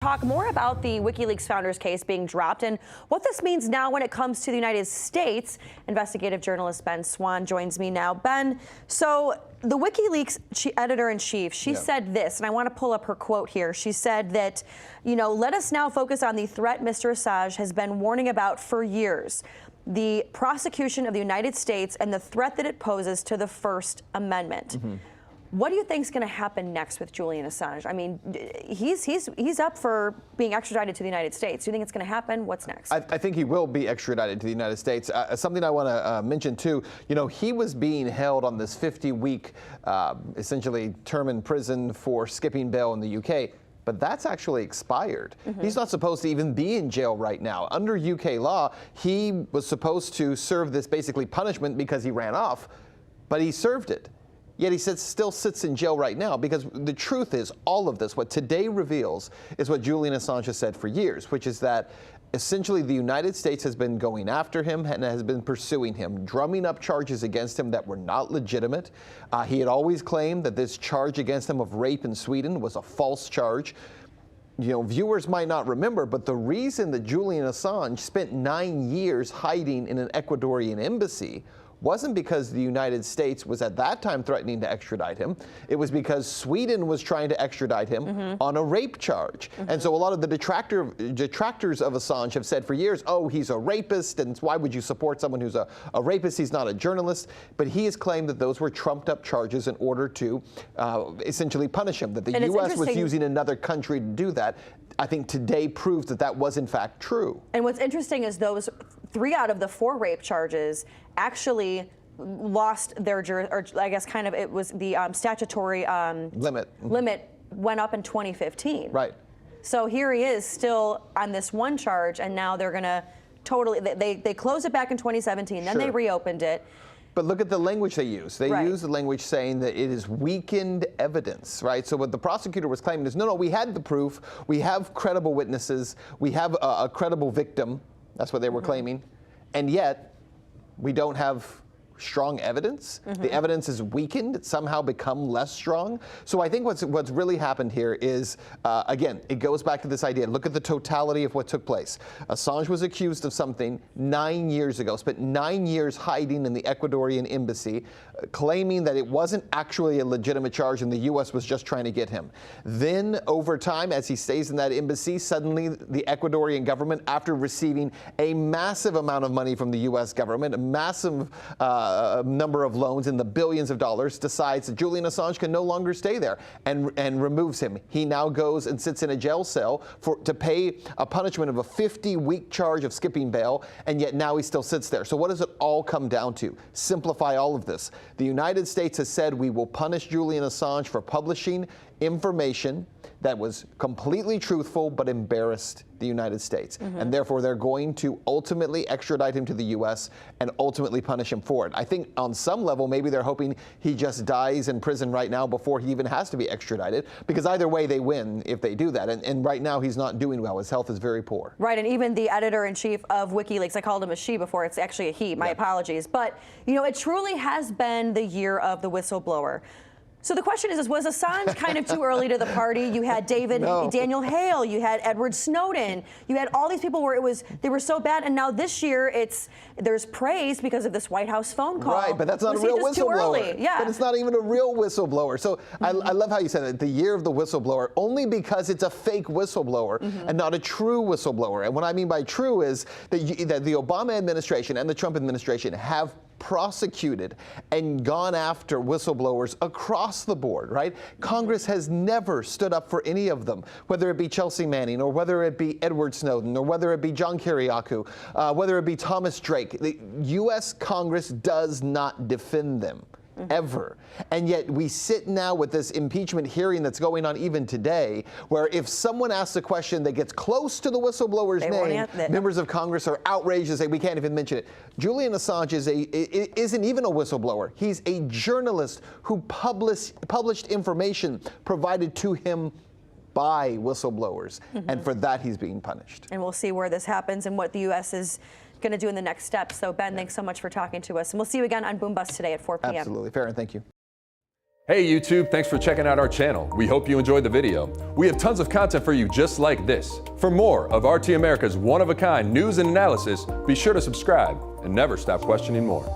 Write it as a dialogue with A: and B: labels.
A: Talk more about the WikiLeaks founders case being dropped and what this means now when it comes to the United States. Investigative journalist Ben Swann joins me now. Ben, so the WikiLeaks editor-in-chief, she said this, and I want to pull up her quote here. She said that, let us now focus on the threat Mr. Assange has been warning about for years. The prosecution of the United States and the threat that it poses to the First Amendment. What do you think is going to happen next with Julian Assange? I mean, he's up for being extradited to the United States. Do you think it's going to happen? What's next?
B: I think he will be extradited to the United States. Something I want to mention too, he was being held on this 50-week, essentially term in prison for skipping bail in the UK. But that's actually expired. He's not supposed to even be in jail right now. Under UK law, he was supposed to serve this basically punishment because he ran off, but he served it. Yet he still sits in jail right now because the truth is all of this, what today reveals is what Julian Assange has said for years, which is that essentially the United States has been going after him and has been pursuing him, drumming up charges against him that were not legitimate. He had always claimed that this charge against him of rape in Sweden was a false charge. Viewers might not remember, but the reason that Julian Assange spent 9 years hiding in an Ecuadorian embassy wasn't because the United States was at that time threatening to extradite him. It was because Sweden was trying to extradite him on a rape charge. And so a lot of the detractors of Assange have said for years, oh, he's a rapist, and why would you support someone who's a rapist? He's not a journalist. But he has claimed that those were trumped up charges in order to essentially punish him, that the U.S. was using another country to do that. I think today proves that that was in fact true.
A: And what's interesting is those 3 out of the 4 rape charges actually lost their or I guess kind of it was the statutory limit went up in 2015.
B: Right.
A: So here he is still on this one charge, and now they're going to totally they closed it back in 2017, then they reopened it.
B: But look at the language they use. They use the language saying that it is weakened evidence, right? So what the prosecutor was claiming is, no, we had the proof. We have credible witnesses. We have a credible victim. That's what they were claiming. And yet, we don't have strong evidence. The evidence is weakened. It's somehow become less strong. So I think what's really happened here is, again, it goes back to this idea. Look at the totality of what took place. Assange was accused of something 9 years ago, spent 9 years hiding in the Ecuadorian embassy, claiming that it wasn't actually a legitimate charge and the U.S. was just trying to get him. Then over time, as he stays in that embassy, suddenly the Ecuadorian government, after receiving a massive amount of money from the U.S. government, a massive number of loans in the billions of dollars, decides that Julian Assange can no longer stay there and removes him. He now goes and sits in a jail cell to pay a punishment of a 50-week charge of skipping bail, and yet now he still sits there. So what does it all come down to? Simplify all of this. The United States has said we will punish Julian Assange for publishing information that was completely truthful but embarrassed the United States. And therefore, they're going to ultimately extradite him to the U.S. and ultimately punish him for it. I think on some level, maybe they're hoping he just dies in prison right now before he even has to be extradited, because either way they win if they do that. And right now, he's not doing well. His health is very poor.
A: Right, and even the editor-in-chief of WikiLeaks, I called him a she before, it's actually a he, my apologies. But, it truly has been the year of the whistleblower. So the question is was Assange kind of too early to the party? You had Daniel Hale, you had Edward Snowden, you had all these people where they were so bad, and now this year there's praise because of this White House phone call.
B: Right, but that's not a real whistleblower.
A: Yeah.
B: But it's not even a real whistleblower. So I love how you said it, the year of the whistleblower, only because it's a fake whistleblower and not a true whistleblower. And what I mean by true is that the Obama administration and the Trump administration have prosecuted and gone after whistleblowers across the board, right? Congress has never stood up for any of them, whether it be Chelsea Manning or whether it be Edward Snowden or whether it be John Kiriakou, whether it be Thomas Drake. The U.S. Congress does not defend them. Ever. And yet we sit now with this impeachment hearing that's going on even today, where if someone asks a question that gets close to the whistleblower's name, members of Congress are outraged and say, we can't even mention it. Julian Assange isn't even a whistleblower. He's a journalist who published information provided to him by whistleblowers. And for that, he's being punished.
A: And we'll see where this happens and what the U.S. is going to do in the next step. So Ben, thanks so much for talking to us. And we'll see you again on Boom Bust today at 4 p.m.
B: Absolutely. Farron, thank you.
C: Hey YouTube, thanks for checking out our channel. We hope you enjoyed the video. We have tons of content for you just like this. For more of RT America's one-of-a-kind news and analysis, be sure to subscribe and never stop questioning more.